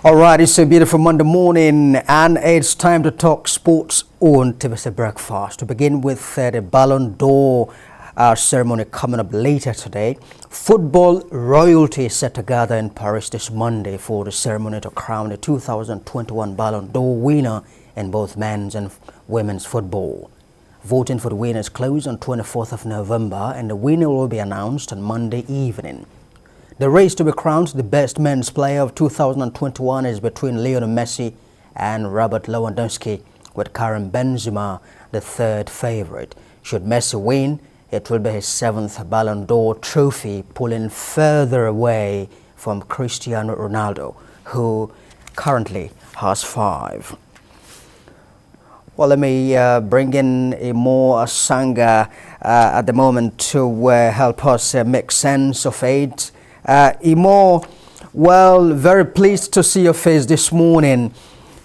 All right, it's a beautiful Monday morning and it's time to talk sports on TVC Breakfast. To begin with the Ballon d'Or ceremony coming up later today. Football royalty is set to gather in Paris this Monday for the ceremony to crown the 2021 Ballon d'Or winner in both men's and women's football. Voting for the winners closed on 24th of November and the winner will be announced on Monday evening. The race to be crowned the best men's player of 2021 is between Lionel Messi and Robert Lewandowski, with Karim Benzema the third favorite. Should Messi win, it will be his 7th Ballon d'Or trophy, pulling further away from Cristiano Ronaldo, who currently has 5. Well, let me bring in Imo Asanga at the moment to help us make sense of it. Imo, well, very pleased to see your face this morning.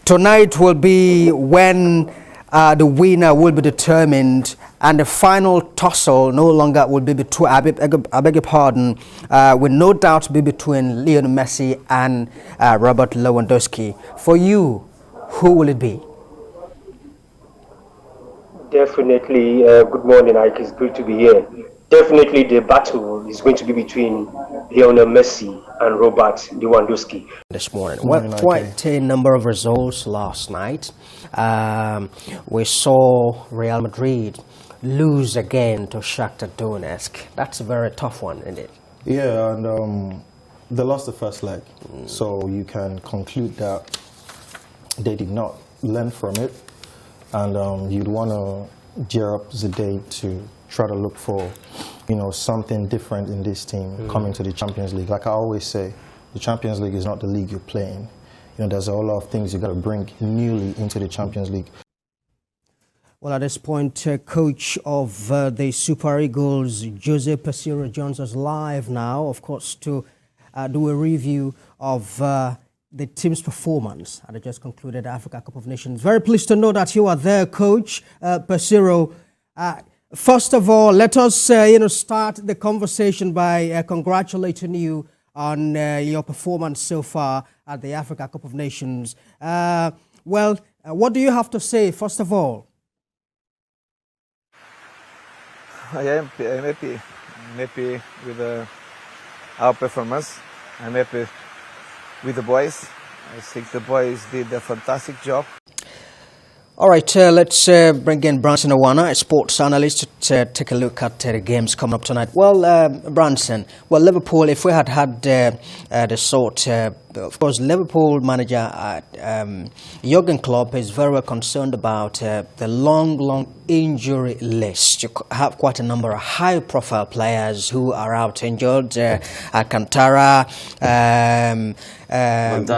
Tonight will be when the winner will be determined, and the final tussle no longer will be between, I beg your pardon, will no doubt be between Lionel Messi and Robert Lewandowski. For you, who will it be? Definitely. Good morning, Ike. It's great to be here. Definitely the battle is going to be between Lionel Messi and Robert Lewandowski. This morning, well, quite a number of results last night. We saw Real Madrid lose again to Shakhtar Donetsk. That's a very tough one, isn't it? Yeah, and they lost the first leg. So you can conclude that they did not learn from it. And you'd want to gear up Zidane to try to look for, something different in this team coming to the Champions League. Like I always say, the Champions League is not the league you're playing. There's a whole lot of things you got to bring newly into the Champions League. Well, at this point, coach of the Super Eagles, Jose Pesiro, joins us live now, of course, to do a review of the team's performance at the just concluded Africa Cup of Nations. Very pleased to know that you are there, Coach Pesiro. First of all, let us start the conversation by congratulating you on your performance so far at the Africa Cup of Nations. What do you have to say, first of all? I am happy. I'm happy with our performance. I'm happy with the boys. I think the boys did a fantastic job. All right, let's bring in Branson Owana, a sports analyst, to take a look at the games coming up tonight. Well, Branson, Liverpool, if we had the sort, of course, Liverpool manager Jurgen Klopp is very well concerned about the long injury list. You have quite a number of high-profile players who are out injured. Alcantara,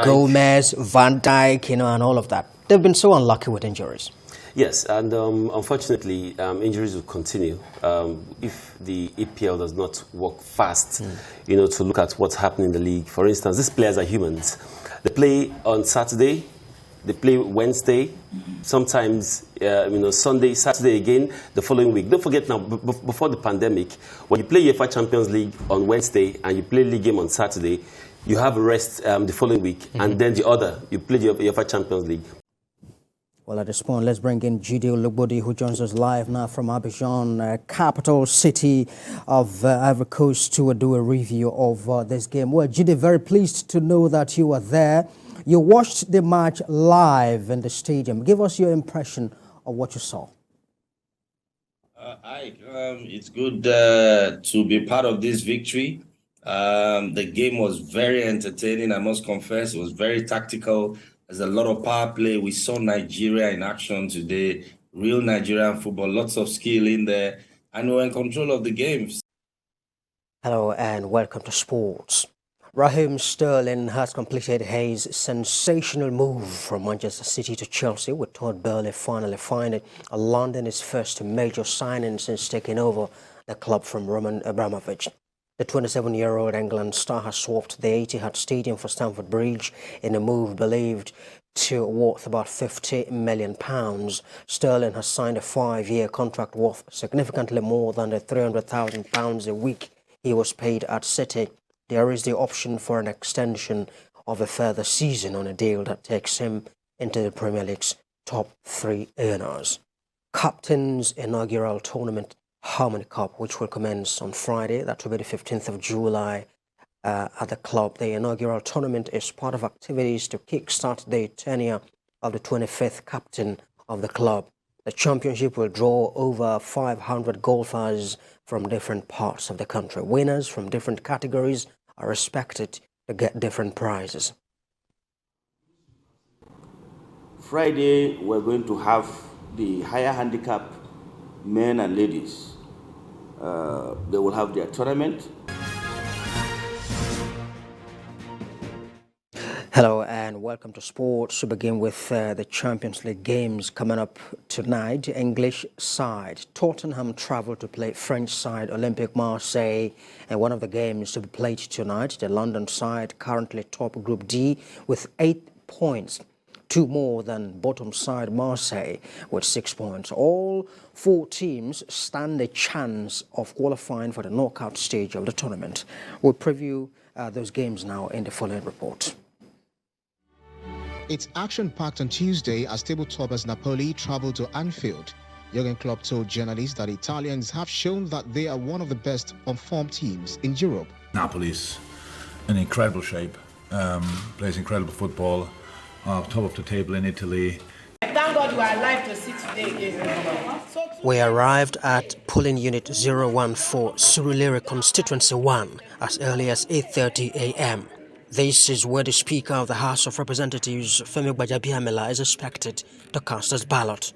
Gomez, Van Dijk, and all of that. They've been so unlucky with injuries. Yes, and unfortunately, injuries will continue if the EPL does not work fast, to look at what's happening in the league. For instance, these players are humans. They play on Saturday, they play Wednesday, sometimes Sunday, Saturday again, the following week. Don't forget now, before the pandemic, when you play UEFA Champions League on Wednesday and you play league game on Saturday, you have a rest the following week, and then you play the UEFA Champions League. Well, at this point, let's bring in Gideon Lubodi, who joins us live now from Abidjan, capital city of Ivory Coast, to do a review of this game. Well, Gideon, very pleased to know that you are there. You watched the match live in the stadium. Give us your impression of what you saw. It's good to be part of this victory. The game was very entertaining, I must confess. It was very tactical. There's a lot of power play. We saw Nigeria in action today. Real Nigerian football, lots of skill in there. And we were in control of the games. Hello and welcome to Sports. Raheem Sterling has completed his sensational move from Manchester City to Chelsea, with Todd Boehly finally finding London his first major signing since taking over the club from Roman Abramovich. The 27-year-old England star has swapped the Etihad Stadium for Stamford Bridge in a move believed to worth about £50 million. Sterling has signed a 5-year contract worth significantly more than the £300,000 a week he was paid at City. There is the option for an extension of a further season on a deal that takes him into the Premier League's top 3 earners. Captain's inaugural tournament, Harmony Cup, which will commence on Friday, that will be the 15th of July at the club. The inaugural tournament is part of activities to kickstart the tenure of the 25th captain of the club. The championship will draw over 500 golfers from different parts of the country. Winners from different categories are expected to get different prizes. Friday, we're going to have the higher handicap men and ladies. They will have their tournament. Hello and welcome to sports. To begin with the Champions League games coming up tonight. The English side Tottenham travel to play French side Olympique Marseille, and one of the games to be played tonight, the London side currently top Group D with 8 points, 2 more than bottom side Marseille with 6 points. All 4 teams stand a chance of qualifying for the knockout stage of the tournament. We'll preview those games now in the following report. It's action-packed on Tuesday as table-toppers Napoli travel to Anfield. Jurgen Klopp told journalists that Italians have shown that they are one of the best on-form teams in Europe. Napoli's in incredible shape, plays incredible football, top of the table in Italy. Thank God you are alive to see today again. We arrived at polling unit 014, Surulere Constituency 1, as early as 8:30 a.m. This is where the Speaker of the House of Representatives, Femi Gbajabiamila, is expected to cast his ballot.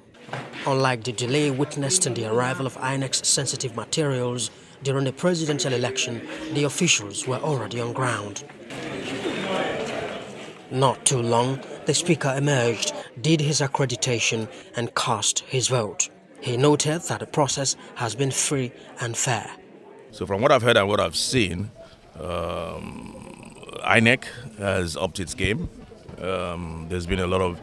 Unlike the delay witnessed in the arrival of INEC's sensitive materials during the presidential election, the officials were already on ground. Not too long, the Speaker emerged, did his accreditation, and cast his vote. He noted that the process has been free and fair. So from what I've heard and what I've seen, INEC has upped its game. There's been a lot of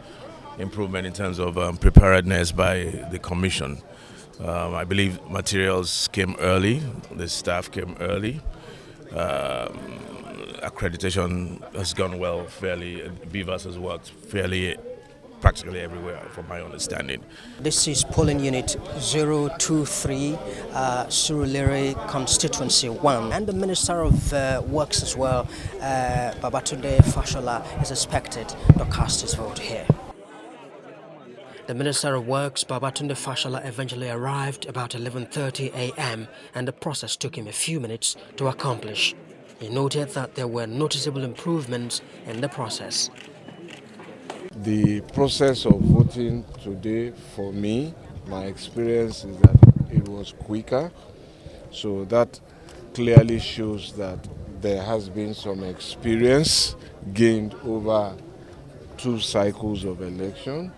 improvement in terms of preparedness by the commission. I believe materials came early, the staff came early. Accreditation has gone well fairly, Beavers has worked fairly practically everywhere from my understanding. This is polling unit 023, Surulere Constituency 1, and the Minister of Works as well, Babatunde Fashola, is expected to cast his vote here. The Minister of Works, Babatunde Fashola, eventually arrived about 11:30 a.m. and the process took him a few minutes to accomplish. He noted that there were noticeable improvements in the process. The process of voting today, for me, my experience is that it was quicker. So that clearly shows that there has been some experience gained over 2 cycles of election.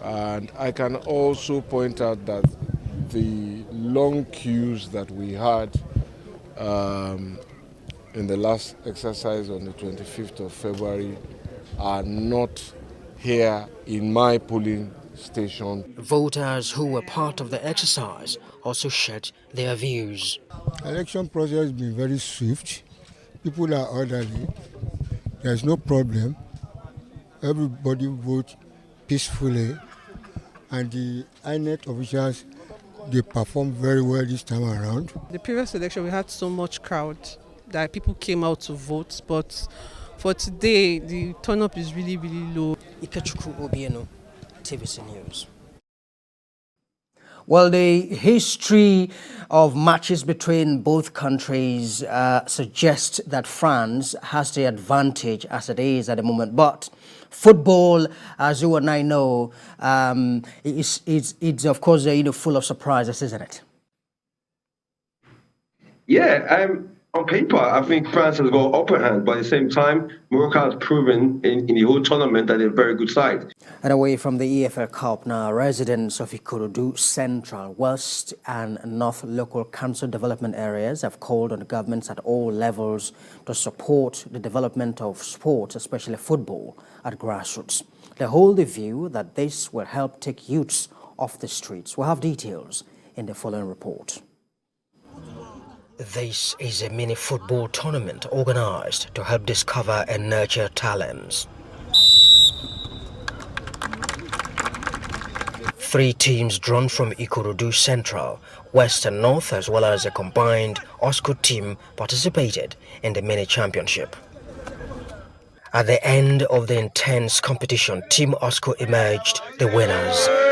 And I can also point out that the long queues that we had in the last exercise on the 25th of February are not here in my polling station. Voters who were part of the exercise also shared their views. Election process has been very swift. People are orderly. There's no problem. Everybody votes peacefully. And the INEC officials, they performed very well this time around. The previous election, we had so much crowd that people came out to vote, but for today, the turn-up is really, really low. Ikechukwu Obieno, TVC News. Well, the history of matches between both countries suggests that France has the advantage as it is at the moment. But football, as you and I know, it's of course full of surprises, isn't it? Yeah, on paper, I think France has got upper hand, but at the same time, Morocco has proven in the whole tournament that they're a very good side. And away from the EFL Cup now, residents of Ikorodu Central, West and North local council development areas have called on the governments at all levels to support the development of sports, especially football, at grassroots. They hold the view that this will help take youths off the streets. We'll have details in the following report. This is a mini football tournament organized to help discover and nurture talents. 3 teams drawn from Ikorodu Central, West and North, as well as a combined OSCO team participated in the mini championship. At the end of the intense competition, Team OSCO emerged the winners.